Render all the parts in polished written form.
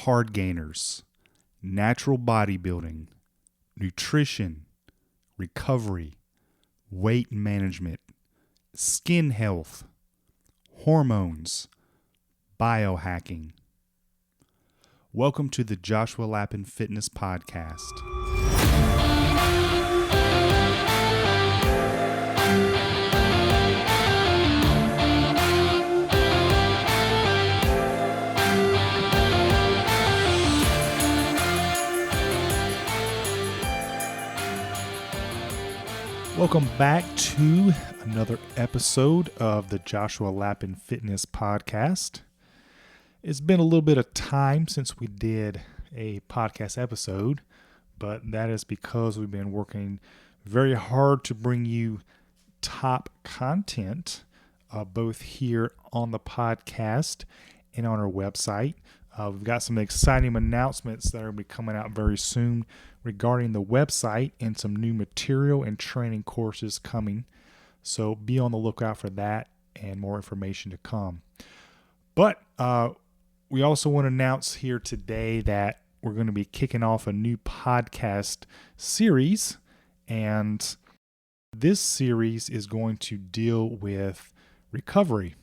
hardgainers, natural bodybuilding, nutrition, recovery, weight management, skin health, hormones, biohacking. Welcome to the Joshua Lappin Fitness Podcast. Welcome back to another episode of the Joshua Lappin Fitness Podcast. It's been a little bit of time since we did a podcast episode, but that is because we've been working very hard to bring you top content, both here on the podcast and on our website. We've got some exciting announcements that are going to be coming out very soon regarding the website and some new material and training courses coming. So be on the lookout for that and more information to come. But we also want to announce here today that we're going to be kicking off a new podcast series. And this series is going to deal with recovery.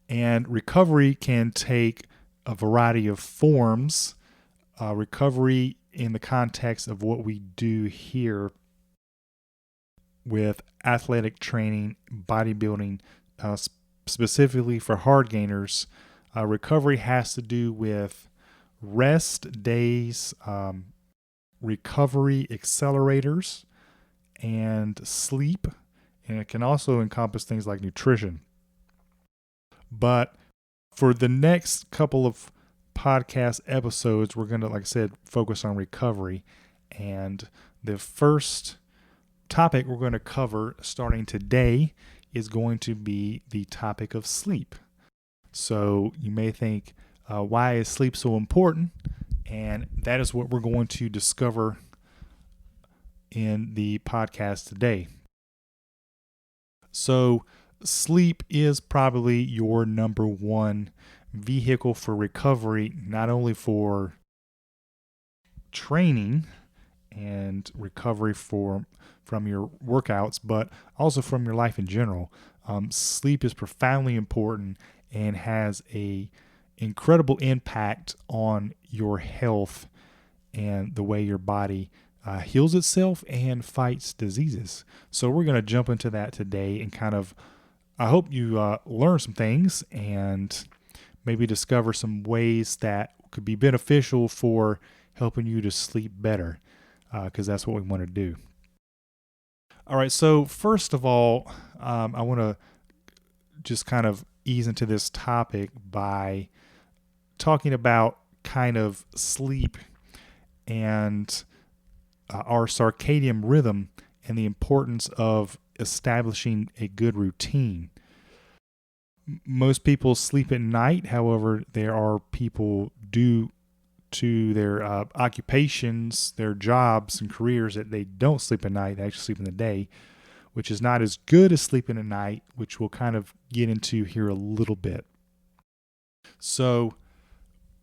And recovery can take a variety of forms. Recovery in the context of what we do here with athletic training, bodybuilding, specifically for hardgainers. Recovery has to do with rest days, recovery accelerators, and sleep. And it can also encompass things like nutrition. But for the next couple of podcast episodes, we're going to, like I said, focus on recovery. And the first topic we're going to cover starting today is going to be the topic of sleep. So you may think, why is sleep so important? And that is what we're going to discover in the podcast today. So sleep is probably your number one vehicle for recovery, not only for training and recovery from your workouts, but also from your life in general. Sleep is profoundly important and has a incredible impact on your health and the way your body heals itself and fights diseases. So we're going to jump into that today and I hope you learn some things and maybe discover some ways that could be beneficial for helping you to sleep better, because that's what we want to do. All right, so first of all, I want to just kind of ease into this topic by talking about kind of sleep and our circadian rhythm and the importance of establishing a good routine. Most people sleep at night. However, there are people due to their occupations, their jobs and careers that they don't sleep at night. They actually sleep in the day, which is not as good as sleeping at night, which we'll kind of get into here a little bit. So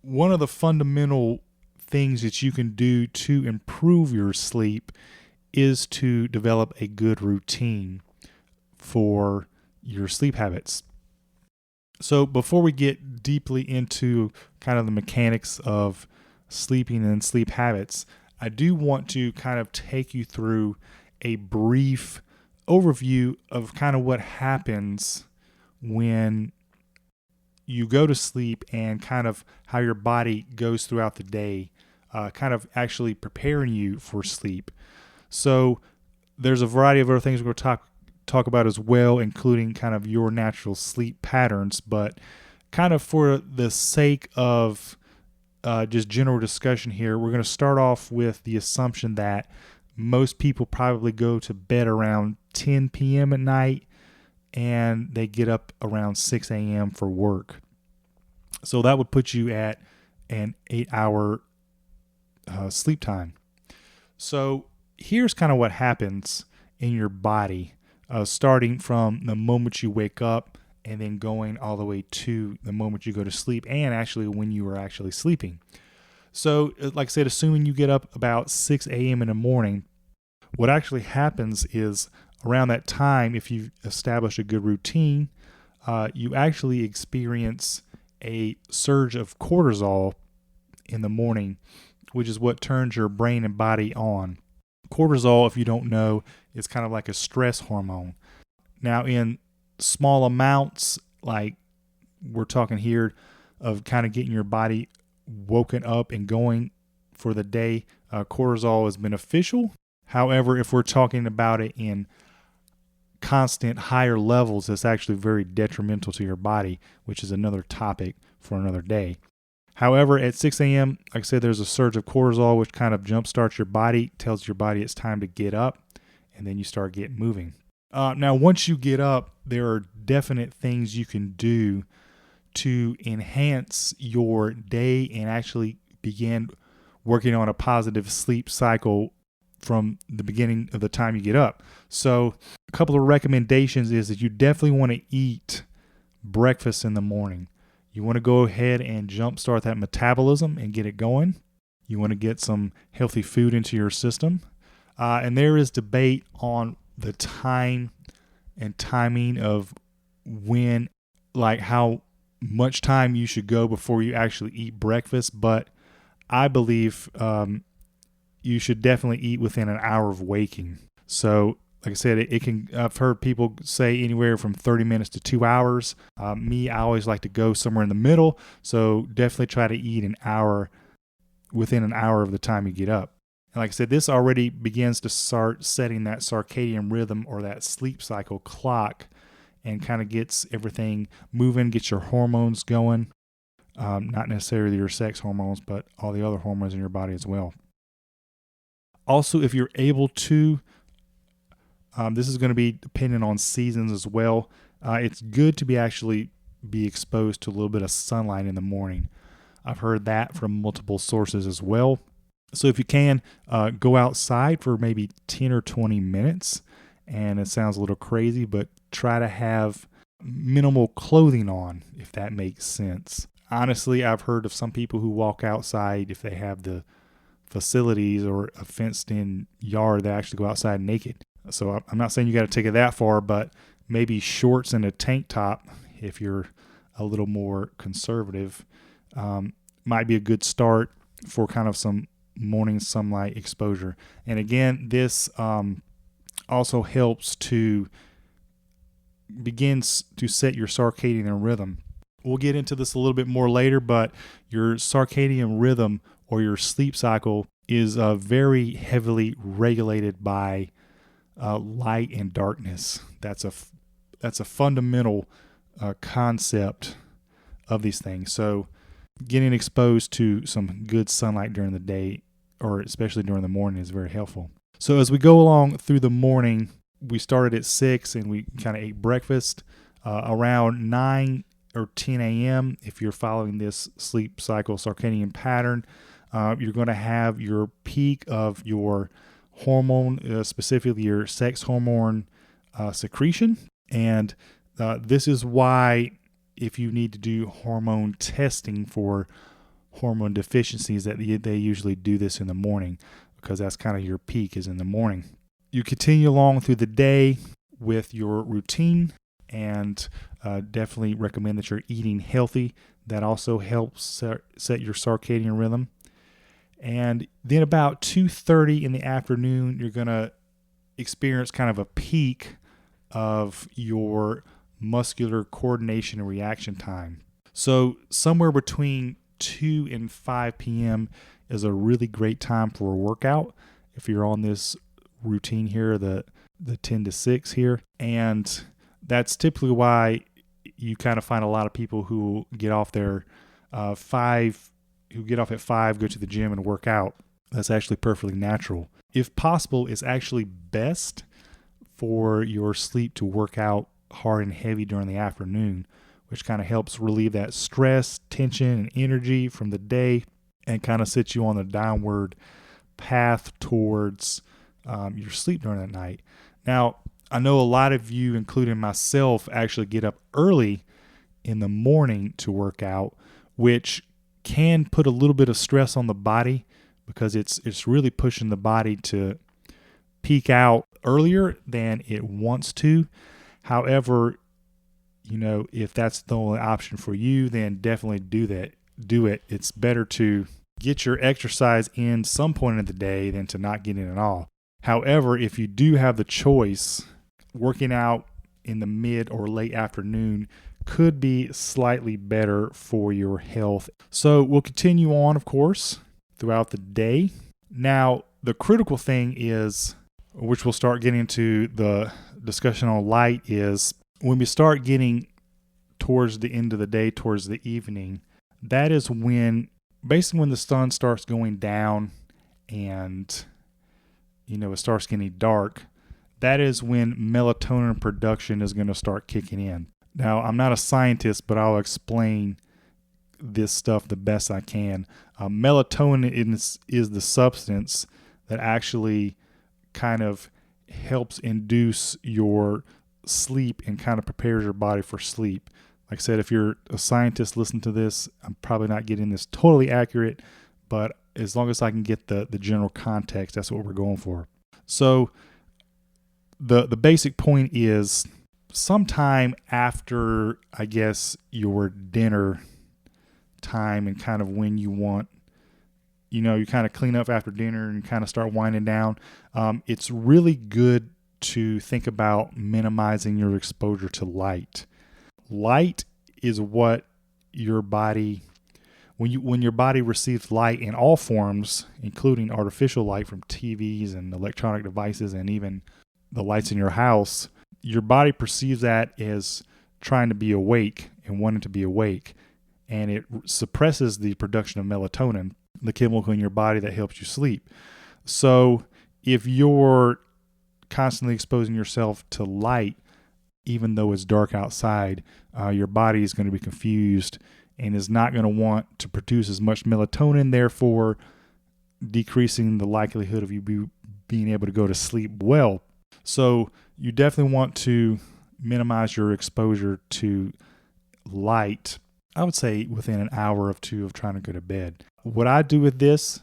one of the fundamental things that you can do to improve your sleep is to develop a good routine for your sleep habits. So before we get deeply into kind of the mechanics of sleeping and sleep habits, I do want to kind of take you through a brief overview of kind of what happens when you go to sleep and kind of how your body goes throughout the day, kind of actually preparing you for sleep. So there's a variety of other things we're going to talk about as well, including kind of your natural sleep patterns, but kind of for the sake of just general discussion here, we're going to start off with the assumption that most people probably go to bed around 10 p.m. at night and they get up around 6 a.m. for work. So that would put you at an 8-hour sleep time. So here's kind of what happens in your body, starting from the moment you wake up and then going all the way to the moment you go to sleep and actually when you are actually sleeping. So like I said, assuming you get up about 6 a.m. in the morning, what actually happens is around that time, if you establish a good routine, you actually experience a surge of cortisol in the morning, which is what turns your brain and body on. Cortisol, if you don't know, is kind of like a stress hormone. Now, in small amounts, like we're talking here of kind of getting your body woken up and going for the day, cortisol is beneficial. However, if we're talking about it in constant higher levels, it's actually very detrimental to your body, which is another topic for another day. However, at 6 a.m., like I said, there's a surge of cortisol, which kind of jumpstarts your body, tells your body it's time to get up, and then you start getting moving. Now, once you get up, there are definite things you can do to enhance your day and actually begin working on a positive sleep cycle from the beginning of the time you get up. So a couple of recommendations is that you definitely want to eat breakfast in the morning. You want to go ahead and jumpstart that metabolism and get it going. You want to get some healthy food into your system. And there is debate on the time and timing of when, like how much time you should go before you actually eat breakfast. But I believe you should definitely eat within an hour of waking. So like I said, it can. I've heard people say anywhere from 30 minutes to 2 hours. I always like to go somewhere in the middle. So definitely try to eat within an hour of the time you get up. And like I said, this already begins to start setting that circadian rhythm or that sleep cycle clock, and kind of gets everything moving, gets your hormones going. Not necessarily your sex hormones, but all the other hormones in your body as well. Also, if you're able to, this is going to be dependent on seasons as well. It's good to be exposed to a little bit of sunlight in the morning. I've heard that from multiple sources as well. So if you can, go outside for maybe 10 or 20 minutes. And it sounds a little crazy, but try to have minimal clothing on, if that makes sense. Honestly, I've heard of some people who walk outside if they have the facilities or a fenced-in yard, they actually go outside naked. So I'm not saying you got to take it that far, but maybe shorts and a tank top, if you're a little more conservative, might be a good start for kind of some morning sunlight exposure. And again, this also helps to begins to set your circadian rhythm. We'll get into this a little bit more later, but your circadian rhythm or your sleep cycle is very heavily regulated by light and darkness. That's a fundamental concept of these things. So getting exposed to some good sunlight during the day, or especially during the morning, is very helpful. So as we go along through the morning, we started at 6 and we kind of ate breakfast. Around 9 or 10 a.m., if you're following this sleep cycle circadian pattern, you're going to have your peak of your hormone, specifically your sex hormone secretion. And this is why if you need to do hormone testing for hormone deficiencies, that they usually do this in the morning, because that's kind of your peak is in the morning. You continue along through the day with your routine, and definitely recommend that you're eating healthy. That also helps set your circadian rhythm. And then about 2:30 in the afternoon, you're going to experience kind of a peak of your muscular coordination and reaction time. So somewhere between 2 and 5 p.m. is a really great time for a workout if you're on this routine here, the 10 to 6 here. And that's typically why you kind of find a lot of people who get off at 5, go to the gym and work out. That's actually perfectly natural. If possible, it's actually best for your sleep to work out hard and heavy during the afternoon, which kind of helps relieve that stress, tension, and energy from the day, and kind of sets you on the downward path towards your sleep during that night. Now, I know a lot of you, including myself, actually get up early in the morning to work out, which can put a little bit of stress on the body because it's really pushing the body to peak out earlier than it wants to. However, if that's the only option for you, then definitely do it. It's better to get your exercise in some point of the day than to not get in at all. However, if you do have the choice, working out in the mid or late afternoon could be slightly better for your health. So we'll continue on, of course, throughout the day. Now, the critical thing is, which we'll start getting into the discussion on light, is when we start getting towards the end of the day, towards the evening, that is when the sun starts going down and, it starts getting dark. That is when melatonin production is going to start kicking in. Now, I'm not a scientist, but I'll explain this stuff the best I can. Melatonin is the substance that actually kind of helps induce your sleep and kind of prepares your body for sleep. Like I said, if you're a scientist listening to this, I'm probably not getting this totally accurate, but as long as I can get the general context, that's what we're going for. So the basic point is sometime after, I guess, your dinner time and kind of when you want, you kind of clean up after dinner and kind of start winding down. It's really good to think about minimizing your exposure to light. Light is what your body, when your body receives light in all forms, including artificial light from TVs and electronic devices and even the lights in your house, your body perceives that as trying to be awake and wanting to be awake. And it suppresses the production of melatonin, the chemical in your body that helps you sleep. So if you're constantly exposing yourself to light, even though it's dark outside, your body is going to be confused and is not going to want to produce as much melatonin, therefore decreasing the likelihood of you being able to go to sleep well. So you definitely want to minimize your exposure to light, I would say within an hour or two of trying to go to bed. What I do with this,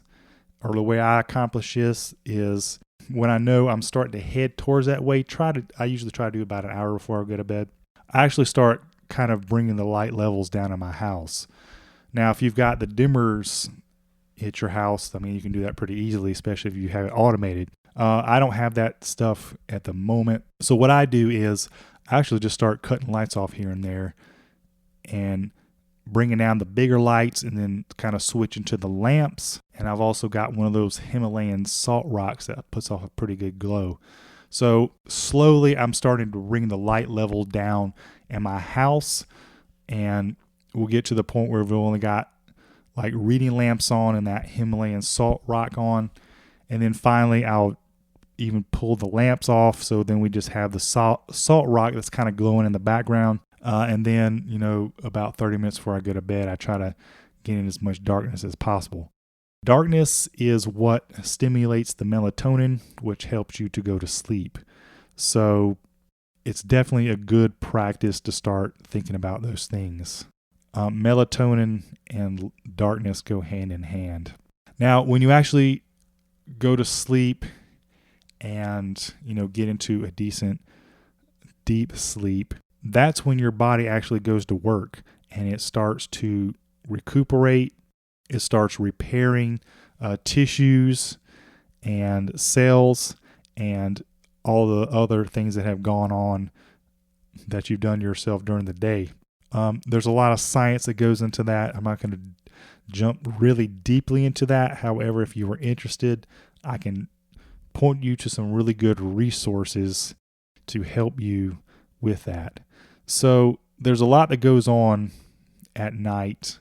or the way I accomplish this, is when I know I'm starting to head towards that way, I usually try to do about an hour before I go to bed. I actually start kind of bringing the light levels down in my house. Now, if you've got the dimmers at your house, you can do that pretty easily, especially if you have it automated. I don't have that stuff at the moment. So what I do is I actually just start cutting lights off here and there and bringing down the bigger lights and then kind of switching to the lamps. And I've also got one of those Himalayan salt rocks that puts off a pretty good glow. So slowly I'm starting to bring the light level down in my house, and we'll get to the point where we've only got like reading lamps on and that Himalayan salt rock on. And then finally I'll even pull the lamps off. So then we just have the salt rock that's kind of glowing in the background. And then, about 30 minutes before I go to bed, I try to get in as much darkness as possible. Darkness is what stimulates the melatonin, which helps you to go to sleep. So it's definitely a good practice to start thinking about those things. Melatonin and darkness go hand in hand. Now, when you actually go to sleep and, get into a decent deep sleep, that's when your body actually goes to work and it starts to recuperate. It starts repairing tissues and cells and all the other things that have gone on that you've done yourself during the day. There's a lot of science that goes into that. I'm not going to jump really deeply into that. However, if you are interested, I can point you to some really good resources to help you with that. So there's a lot that goes on at night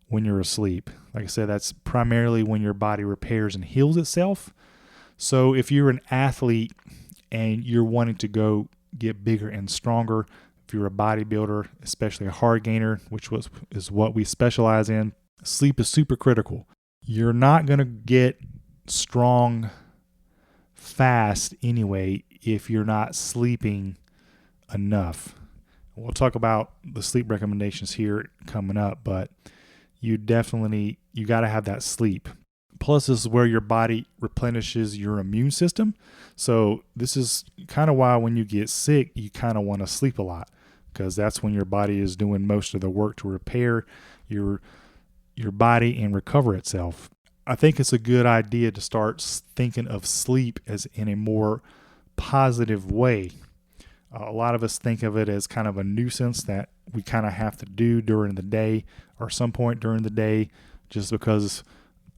when you're asleep. Like I said, that's primarily when your body repairs and heals itself. So if you're an athlete and you're wanting to go get bigger and stronger, if you're a bodybuilder, especially a hard gainer, which is what we specialize in, sleep is super critical. You're not going to get strong fast anyway if you're not sleeping enough. We'll talk about the sleep recommendations here coming up, but you got to have that sleep. Plus, this is where your body replenishes your immune system. So this is kind of why when you get sick, you kind of want to sleep a lot, because that's when your body is doing most of the work to repair your body and recover itself. I think it's a good idea to start thinking of sleep as in a more positive way. A lot of us think of it as kind of a nuisance that we kind of have to do during the day or some point during the day, just because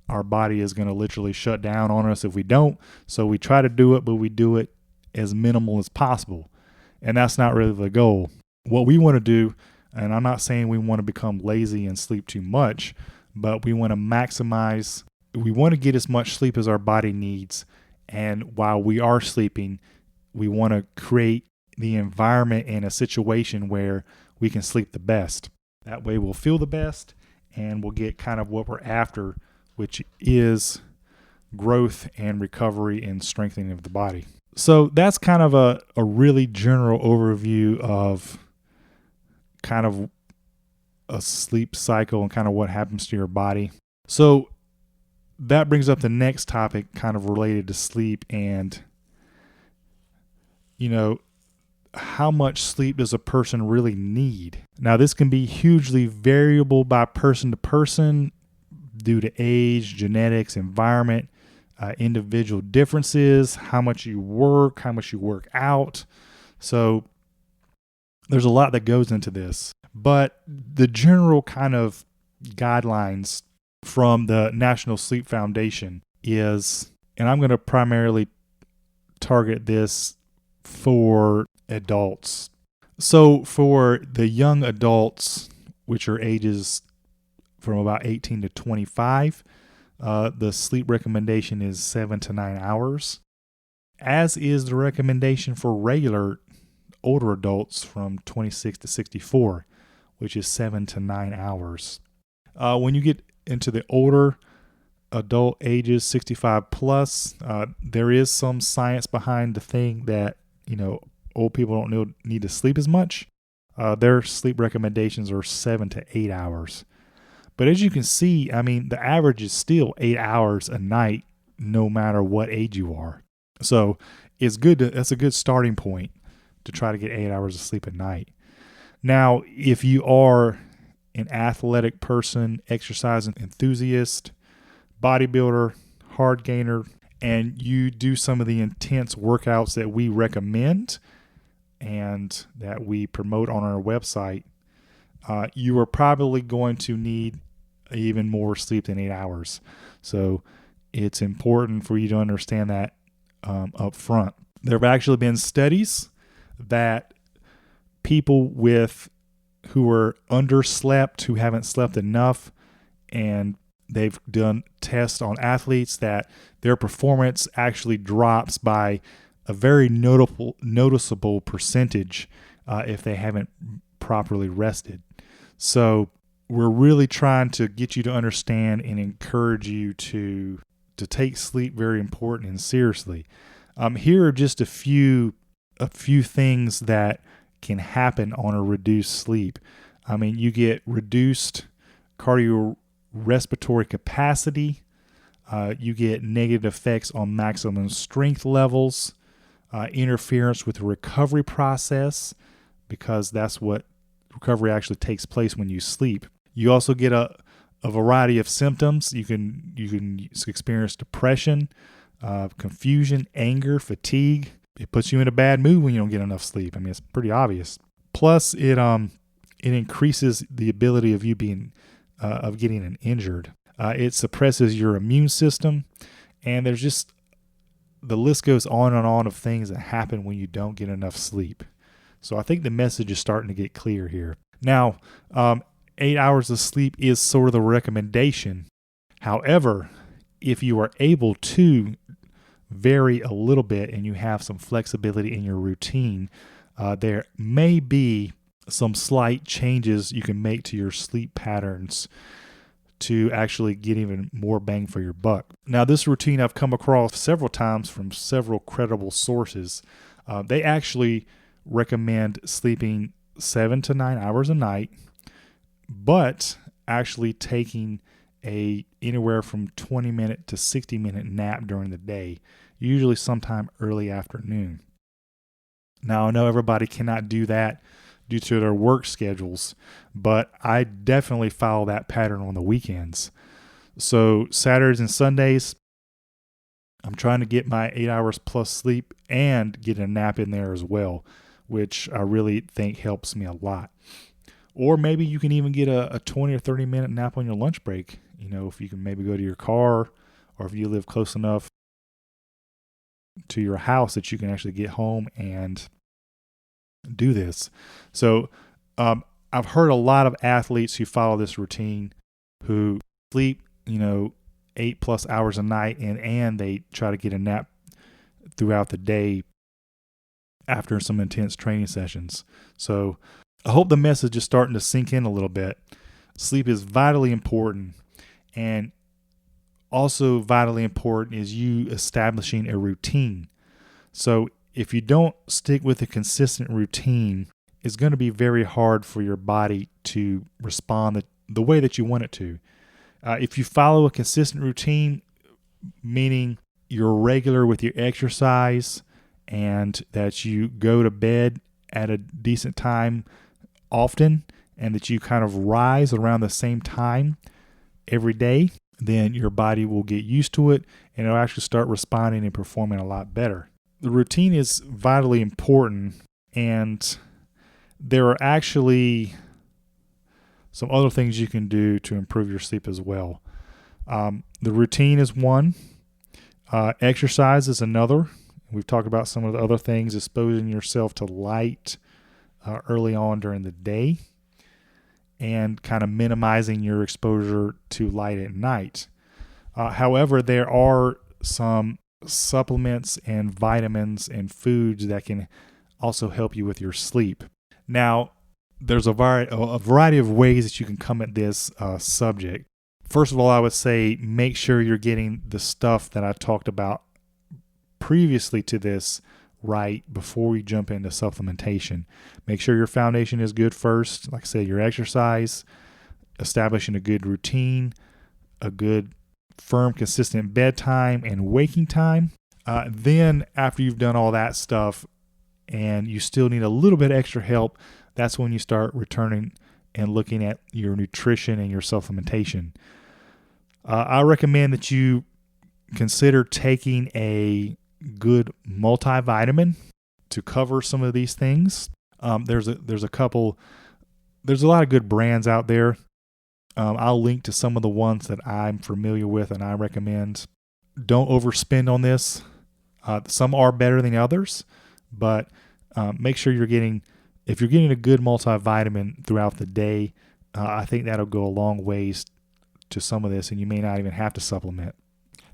our body is going to literally shut down on us if we don't. So we try to do it, but we do it as minimal as possible. And that's not really the goal. What we want to do, and I'm not saying we want to become lazy and sleep too much, but we want to get as much sleep as our body needs. And while we are sleeping, we want to create the environment and a situation where we can sleep the best. That way we'll feel the best and we'll get kind of what we're after, which is growth and recovery and strengthening of the body. So that's kind of a really general overview of kind of a sleep cycle and kind of what happens to your body. So that brings up the next topic kind of related to sleep and, how much sleep does a person really need? Now, this can be hugely variable by person to person due to age, genetics, environment, individual differences, how much you work out. So there's a lot that goes into this. But the general kind of guidelines from the National Sleep Foundation is, and I'm going to primarily target this for adults. So for the young adults, which are ages from about 18 to 25, the sleep recommendation is 7 to 9 hours, as is the recommendation for regular older adults from 26 to 64, which is 7 to 9 hours. When you get into the older adult ages, 65 plus, there is some science behind the thing that, old people don't need to sleep as much. Their sleep recommendations are 7 to 8 hours. But as you can see, the average is still 8 hours a night, no matter what age you are. So it's that's a good starting point to try to get 8 hours of sleep at night. Now, if you are an athletic person, exercise enthusiast, bodybuilder, hard gainer, and you do some of the intense workouts that we recommend and that we promote on our website, you are probably going to need even more sleep than 8 hours. So it's important for you to understand that up front. There have actually been studies that people who are underslept, who haven't slept enough, and they've done tests on athletes that their performance actually drops by a very noticeable percentage if they haven't properly rested. So we're really trying to get you to understand and encourage you to take sleep very important and seriously. Here are just a few things that can happen on a reduced sleep. You get reduced cardiorespiratory capacity. You get negative effects on maximum strength levels, interference with the recovery process, because that's what recovery actually takes place when you sleep. You also get a variety of symptoms. You can experience depression, confusion, anger, fatigue. It puts you in a bad mood when you don't get enough sleep. It's pretty obvious. Plus, it increases the ability of you getting injured. It suppresses your immune system, and there's just the list goes on and on of things that happen when you don't get enough sleep. So I think the message is starting to get clear here. Now, 8 hours of sleep is sort of the recommendation. However, if you are able to vary a little bit and you have some flexibility in your routine, there may be some slight changes you can make to your sleep patterns to actually get even more bang for your buck. Now, this routine I've come across several times from several credible sources. They actually recommend sleeping 7 to 9 hours a night, but actually taking anywhere from 20-minute to 60-minute nap during the day, usually sometime early afternoon. Now, I know everybody cannot do that due to their work schedules, but I definitely follow that pattern on the weekends. So Saturdays and Sundays, I'm trying to get my 8 hours plus sleep and get a nap in there as well, which I really think helps me a lot. Or maybe you can even get a 20 or 30 minute nap on your lunch break. If you can maybe go to your car, or if you live close enough to your house that you can actually get home and do this. So I've heard a lot of athletes who follow this routine who sleep, 8+ hours a night and they try to get a nap throughout the day after some intense training sessions. So I hope the message is starting to sink in a little bit. Sleep is vitally important, and also vitally important is you establishing a routine. So if you don't stick with a consistent routine, it's going to be very hard for your body to respond the way that you want it to. If you follow a consistent routine, meaning you're regular with your exercise and that you go to bed at a decent time often, and that you kind of rise around the same time every day, then your body will get used to it and it'll actually start responding and performing a lot better. The routine is vitally important, and there are actually some other things you can do to improve your sleep as well. The routine is one. Exercise is another. We've talked about some of the other things, exposing yourself to light early on during the day and kind of minimizing your exposure to light at night. However, there are some supplements and vitamins and foods that can also help you with your sleep. Now, there's a variety of ways that you can come at this subject. First of all, I would say make sure you're getting the stuff that I talked about previously to this right before you jump into supplementation. Make sure your foundation is good first. Like I said, your exercise, establishing a good routine, a good firm, consistent bedtime and waking time. Then after you've done all that stuff and you still need a little bit extra help, that's when you start returning and looking at your nutrition and your supplementation. I recommend that you consider taking a good multivitamin to cover some of these things. There's a lot of good brands out there. I'll link to some of the ones that I'm familiar with and I recommend. Don't overspend on this. Some are better than others, but make sure if you're getting a good multivitamin throughout the day, I think that'll go a long ways to some of this, and you may not even have to supplement.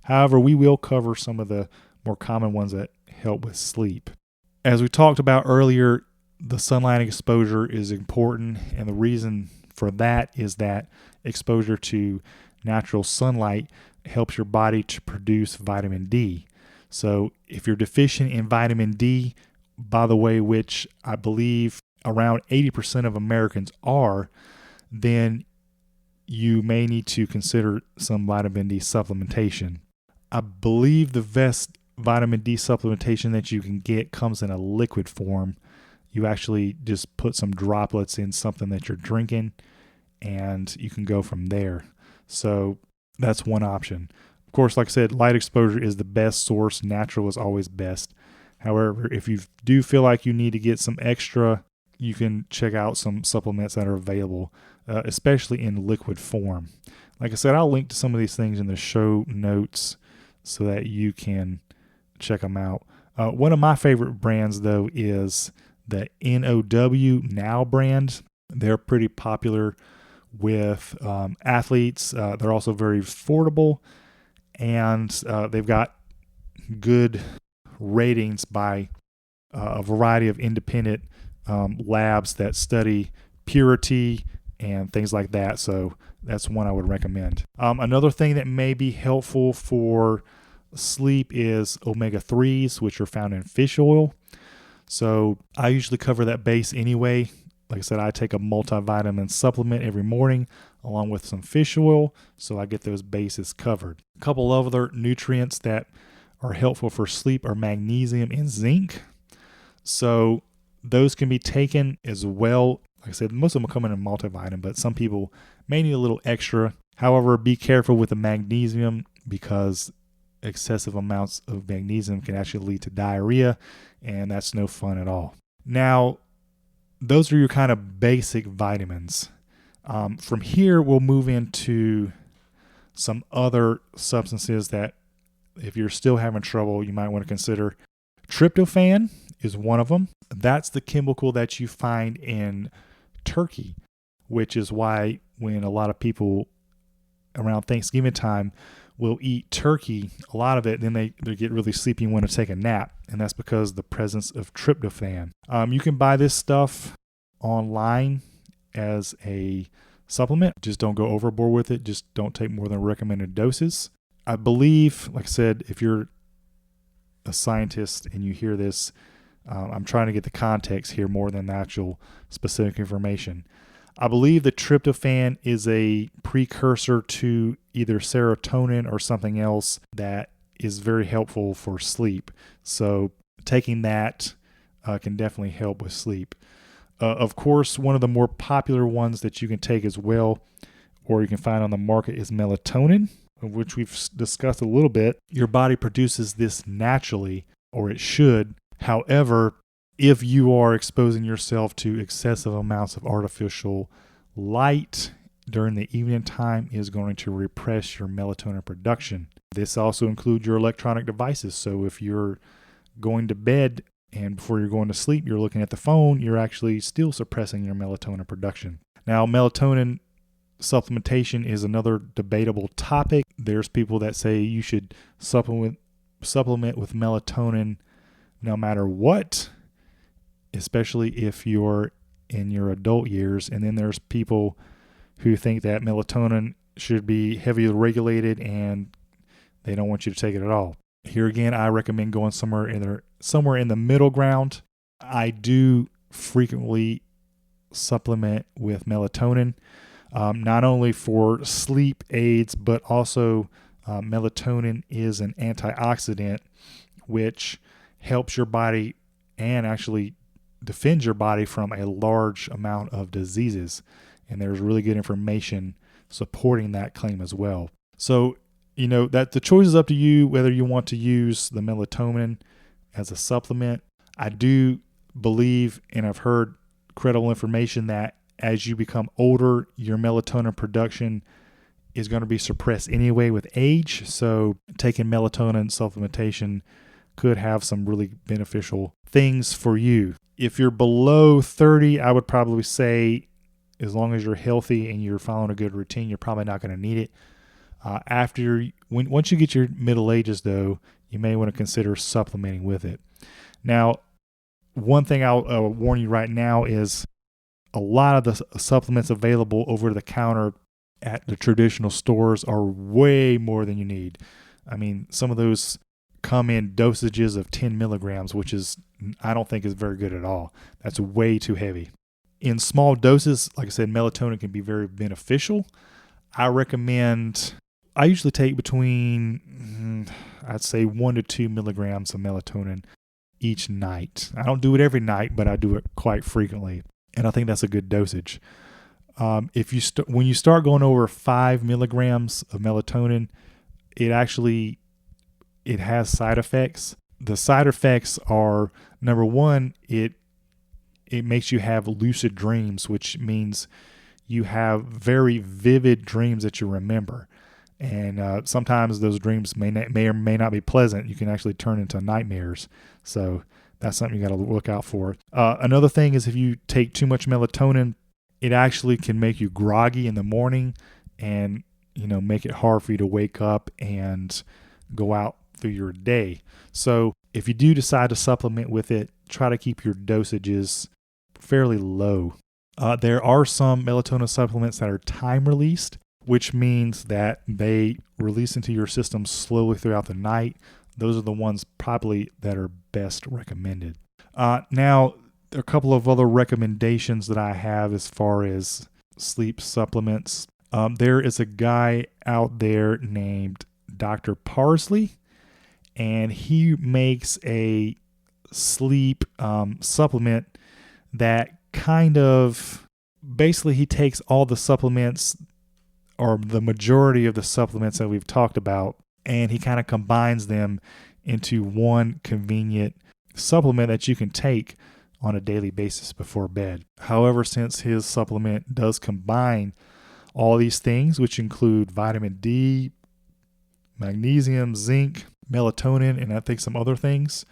However, we will cover some of the more common ones that help with sleep. As we talked about earlier, the sunlight exposure is important, and the reason for that is that exposure to natural sunlight helps your body to produce vitamin D. So if you're deficient in vitamin D, by the way, which I believe around 80% of Americans are, then you may need to consider some vitamin D supplementation. I believe the best vitamin D supplementation that you can get comes in a liquid form. You actually just put some droplets in something that you're drinking, and you can go from there. So that's one option. Of course, like I said, light exposure is the best source. Natural is always best. However, if you do feel like you need to get some extra, you can check out some supplements that are available, especially in liquid form. Like I said, I'll link to some of these things in the show notes so that you can check them out. One of my favorite brands, though, is the NOW Now brand. They're pretty popular with athletes. They're also very affordable, and they've got good ratings by a variety of independent labs that study purity and things like that. So that's one I would recommend. Another thing that may be helpful for sleep is omega-3s, which are found in fish oil. So I usually cover that base anyway. Like I said, I take a multivitamin supplement every morning along with some fish oil, so I get those bases covered. A couple of other nutrients that are helpful for sleep are magnesium and zinc. So those can be taken as well. Like I said, most of them come in a multivitamin, but some people may need a little extra. However, be careful with the magnesium because excessive amounts of magnesium can actually lead to diarrhea, and that's no fun at all. Now, those are your kind of basic vitamins. From here, we'll move into some other substances that if you're still having trouble, you might want to consider. Tryptophan is one of them. That's the chemical that you find in turkey, which is why when a lot of people around Thanksgiving time will eat turkey, a lot of it, then they get really sleepy and want to take a nap. And that's because of the presence of tryptophan. You can buy this stuff online as a supplement. Just don't go overboard with it. Just don't take more than recommended doses. I believe, like I said, if you're a scientist and you hear this, I'm trying to get the context here more than the actual specific information. I believe the tryptophan is a precursor to either serotonin or something else that is very helpful for sleep. So taking that can definitely help with sleep. Of course, one of the more popular ones that you can take as well, or you can find on the market, is melatonin, which we've discussed a little bit. Your body produces this naturally, or it should. However, if you are exposing yourself to excessive amounts of artificial light during the evening time, is going to repress your melatonin production. This also includes your electronic devices. So if you're going to bed and before you're going to sleep, you're looking at the phone, you're actually still suppressing your melatonin production. Now, melatonin supplementation is another debatable topic. There's people that say you should supplement with melatonin no matter what, especially if you're in your adult years. And then there's people who think that melatonin should be heavily regulated and they don't want you to take it at all. Here again, I recommend going somewhere in the middle ground. I do frequently supplement with melatonin, not only for sleep aids, but also melatonin is an antioxidant, which helps your body and actually defends your body from a large amount of diseases. And there's really good information supporting that claim as well. So, that the choice is up to you whether you want to use the melatonin as a supplement. I do believe, and I've heard credible information, that as you become older, your melatonin production is going to be suppressed anyway with age. So taking melatonin supplementation could have some really beneficial things for you. If you're below 30, I would probably say, as long as you're healthy and you're following a good routine, you're probably not going to need it. Once you get your middle ages, though, you may want to consider supplementing with it. Now, one thing I'll warn you right now is a lot of the supplements available over the counter at the traditional stores are way more than you need. I mean, some of those come in dosages of 10 milligrams, which I don't think is very good at all. That's way too heavy. In small doses, like I said, melatonin can be very beneficial. I usually take between, I'd say 1 to 2 milligrams of melatonin each night. I don't do it every night, but I do it quite frequently. And I think that's a good dosage. When you start going over 5 milligrams of melatonin, it has side effects. The side effects are, number one, it makes you have lucid dreams, which means you have very vivid dreams that you remember. And sometimes those dreams may or may not be pleasant. You can actually turn into nightmares. So that's something you got to look out for. Another thing is if you take too much melatonin, it actually can make you groggy in the morning and, make it hard for you to wake up and go out through your day. So if you do decide to supplement with it, try to keep your dosages fairly low. There are some melatonin supplements that are time released, which means that they release into your system slowly throughout the night. Those are the ones probably that are best recommended. Now, a couple of other recommendations that I have as far as sleep supplements. There is a guy out there named Dr. Parsley, and he makes a sleep supplement that kind of basically he takes all the supplements or the majority of the supplements that we've talked about, and he kind of combines them into one convenient supplement that you can take on a daily basis before bed. However, since his supplement does combine all these things, which include vitamin D, magnesium, zinc, melatonin, and I think some other things,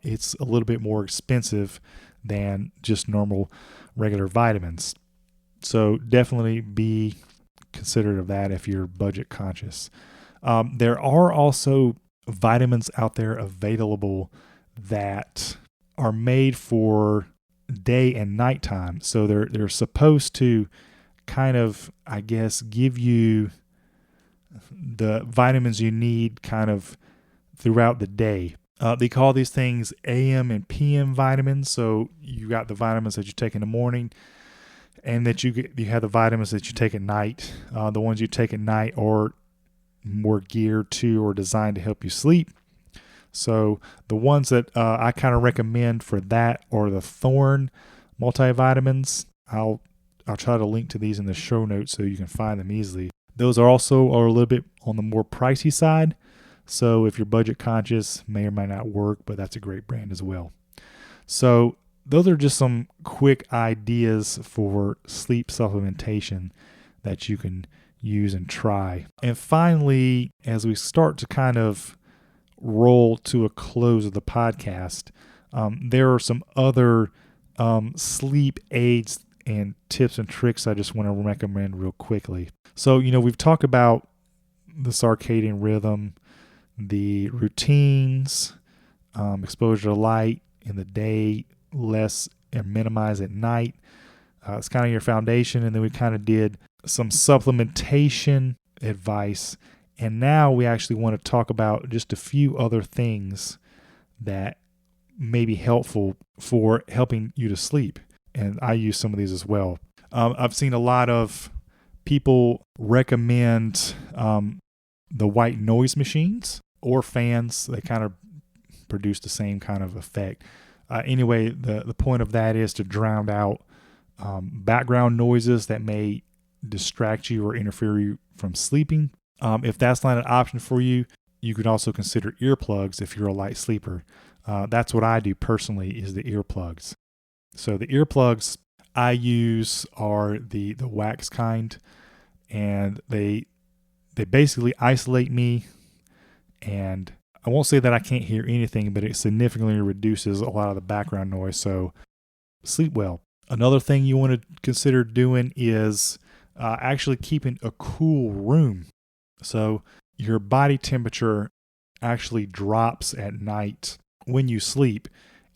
it's a little bit more expensive than just normal regular vitamins. So definitely be considerate of that if you're budget conscious. There are also vitamins out there available that are made for day and nighttime. So they're supposed to kind of, I guess, give you the vitamins you need kind of throughout the day. They call these things AM and PM vitamins. So you got the vitamins that you take in the morning, and that you have the vitamins that you take at night. The ones you take at night are more geared to or designed to help you sleep. So the ones that I kind of recommend for that are the Thorne multivitamins. I'll try to link to these in the show notes so you can find them easily. Those are a little bit on the more pricey side. So if you're budget conscious, may or may not work, but that's a great brand as well. So those are just some quick ideas for sleep supplementation that you can use and try. And finally, as we start to kind of roll to a close of the podcast, there are some other sleep aids and tips and tricks I just want to recommend real quickly. So, we've talked about the circadian rhythm, the routines, exposure to light in the day, less and minimize at night. It's kind of your foundation. And then we kind of did some supplementation advice. And now we actually want to talk about just a few other things that may be helpful for helping you to sleep. And I use some of these as well. I've seen a lot of people recommend the white noise machines or fans. They kind of produce the same kind of effect. Anyway, the point of that is to drown out background noises that may distract you or interfere you from sleeping. If that's not an option for you, you could also consider earplugs if you're a light sleeper. That's what I do personally, is the earplugs. So the earplugs I use are the wax kind, and they basically isolate me, and I won't say that I can't hear anything, but it significantly reduces a lot of the background noise, so sleep well. Another thing you want to consider doing is actually keeping a cool room. So your body temperature actually drops at night when you sleep,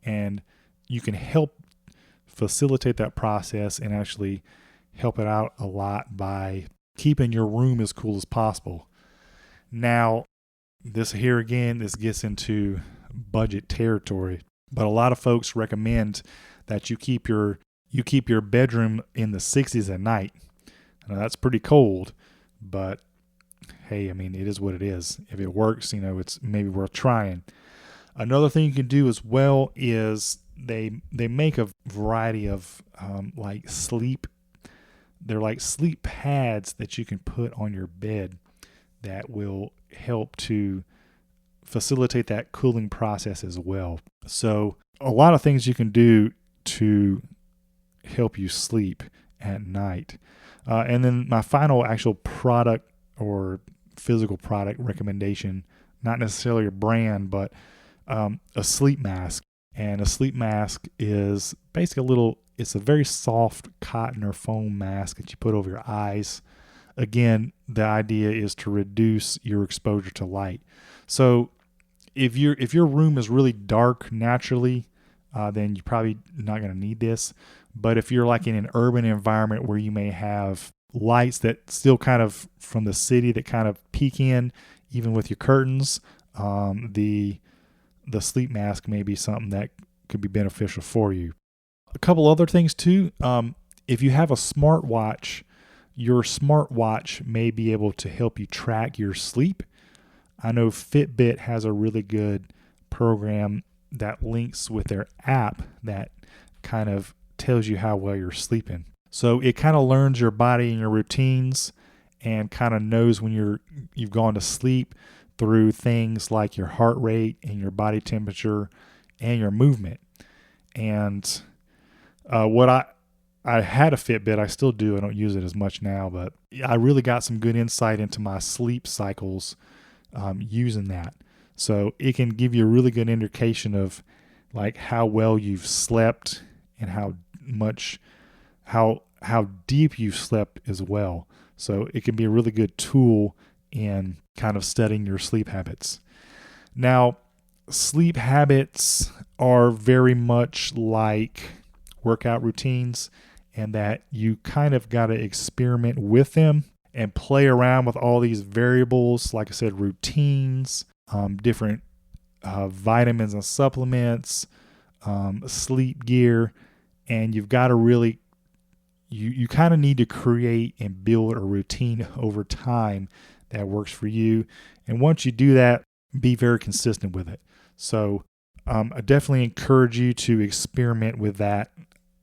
and you can help facilitate that process and actually help it out a lot by keeping your room as cool as possible. Now, this gets into budget territory, but a lot of folks recommend that you keep your bedroom in the 60s at night. Now, that's pretty cold, but hey, I mean, it is what it is. If it works, it's maybe worth trying. Another thing you can do as well is they make a variety of they're like sleep pads that you can put on your bed that will help to facilitate that cooling process as well. So a lot of things you can do to help you sleep at night. And then my final actual product or physical product recommendation, not necessarily a brand, but a sleep mask. And a sleep mask is basically it's a very soft cotton or foam mask that you put over your eyes. Again, the idea is to reduce your exposure to light. So if your room is really dark naturally, then you're probably not going to need this. But if you're like in an urban environment where you may have lights that still kind of from the city that kind of peek in, even with your curtains, the sleep mask may be something that could be beneficial for you. A couple other things too. If you have a smartwatch, your smartwatch may be able to help you track your sleep. I know Fitbit has a really good program that links with their app that kind of tells you how well you're sleeping. So it kind of learns your body and your routines and kind of knows when you've gone to sleep through things like your heart rate and your body temperature and your movement. And I had a Fitbit. I still do. I don't use it as much now, but I really got some good insight into my sleep cycles using that. So it can give you a really good indication of like how well you've slept and how deep you've slept as well. So it can be a really good tool in kind of studying your sleep habits. Now, sleep habits are very much like workout routines, and that you kind of got to experiment with them and play around with all these variables. Like I said, routines, different vitamins and supplements, sleep gear, and you've got to really, you kind of need to create and build a routine over time that works for you. And once you do that, be very consistent with it. So I definitely encourage you to experiment with that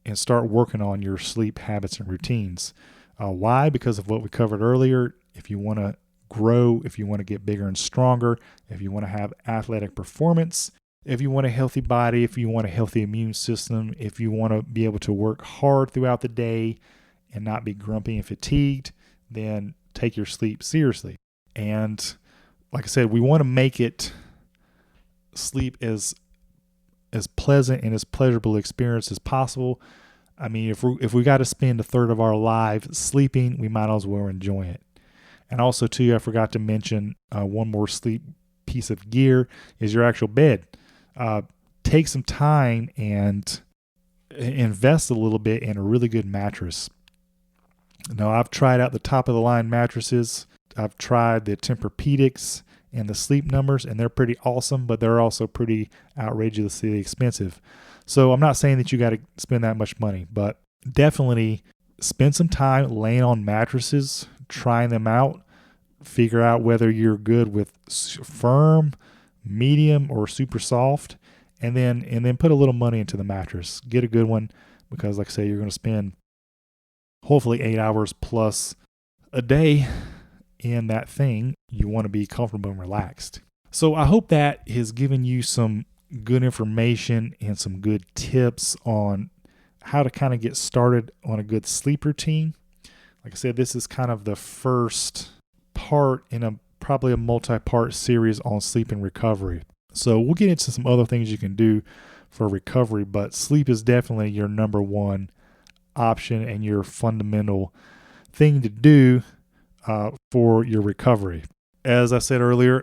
and start working on your sleep habits and routines. Why? Because of what we covered earlier. If you want to grow, if you want to get bigger and stronger, if you want to have athletic performance, if you want a healthy body, if you want a healthy immune system, if you want to be able to work hard throughout the day and not be grumpy and fatigued, then take your sleep seriously. And like I said, we want to make it sleep as pleasant and as pleasurable experience as possible. I mean, if we got to spend a third of our lives sleeping, we might as well enjoy it. And also, too, I forgot to mention one more sleep piece of gear is your actual bed. Take some time and invest a little bit in a really good mattress. Now, I've tried out the top of the line mattresses. I've tried the Tempur-Pedics and the Sleep Numbers, and they're pretty awesome, but they're also pretty outrageously expensive. So I'm not saying that you got to spend that much money, but definitely spend some time laying on mattresses, trying them out, figure out whether you're good with firm, medium, or super soft, and then put a little money into the mattress. Get a good one, because like I say, you're going to spend hopefully 8 hours plus a day in that thing. You want to be comfortable and relaxed. So I hope that has given you some good information and some good tips on how to kind of get started on a good sleep routine. Like I said, this is kind of the first part in probably a multi-part series on sleep and recovery. So we'll get into some other things you can do for recovery, but sleep is definitely your number one option and your fundamental thing to do for your recovery. As I said earlier,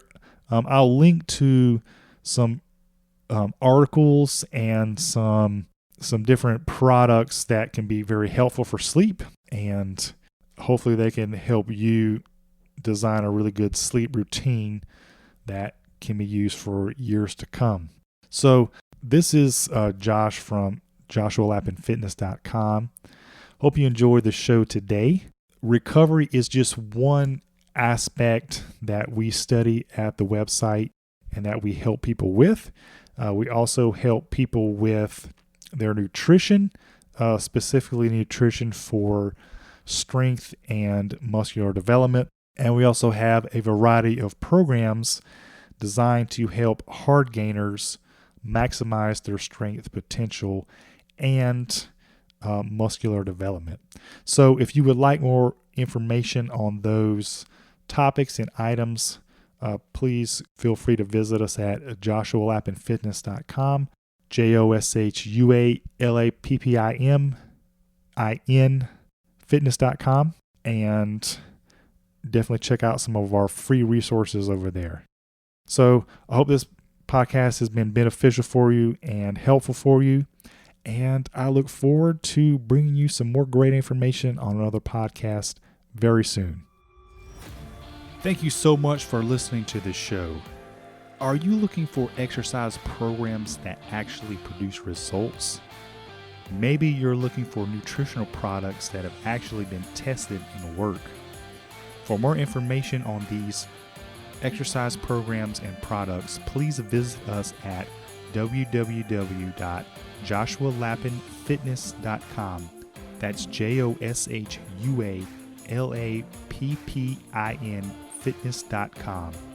I'll link to some articles and some different products that can be very helpful for sleep, and hopefully they can help you design a really good sleep routine that can be used for years to come. So this is Josh from JoshuaLappinFitness.com. Hope you enjoyed the show today. Recovery is just one aspect that we study at the website and that we help people with. We also help people with their nutrition, specifically nutrition for strength and muscular development. And we also have a variety of programs designed to help hard gainers maximize their strength potential and muscular development. So if you would like more information on those topics and items, please feel free to visit us at JoshuaLappinFitness.com, JoshuaLappin Fitness.com, and definitely check out some of our free resources over there. So I hope this podcast has been beneficial for you and helpful for you. And I look forward to bringing you some more great information on another podcast very soon. Thank you so much for listening to this show. Are you looking for exercise programs that actually produce results? Maybe you're looking for nutritional products that have actually been tested and work. For more information on these exercise programs and products, please visit us at www.joshualappinfitness.com. That's JOSHUALAPPIN fitness.com.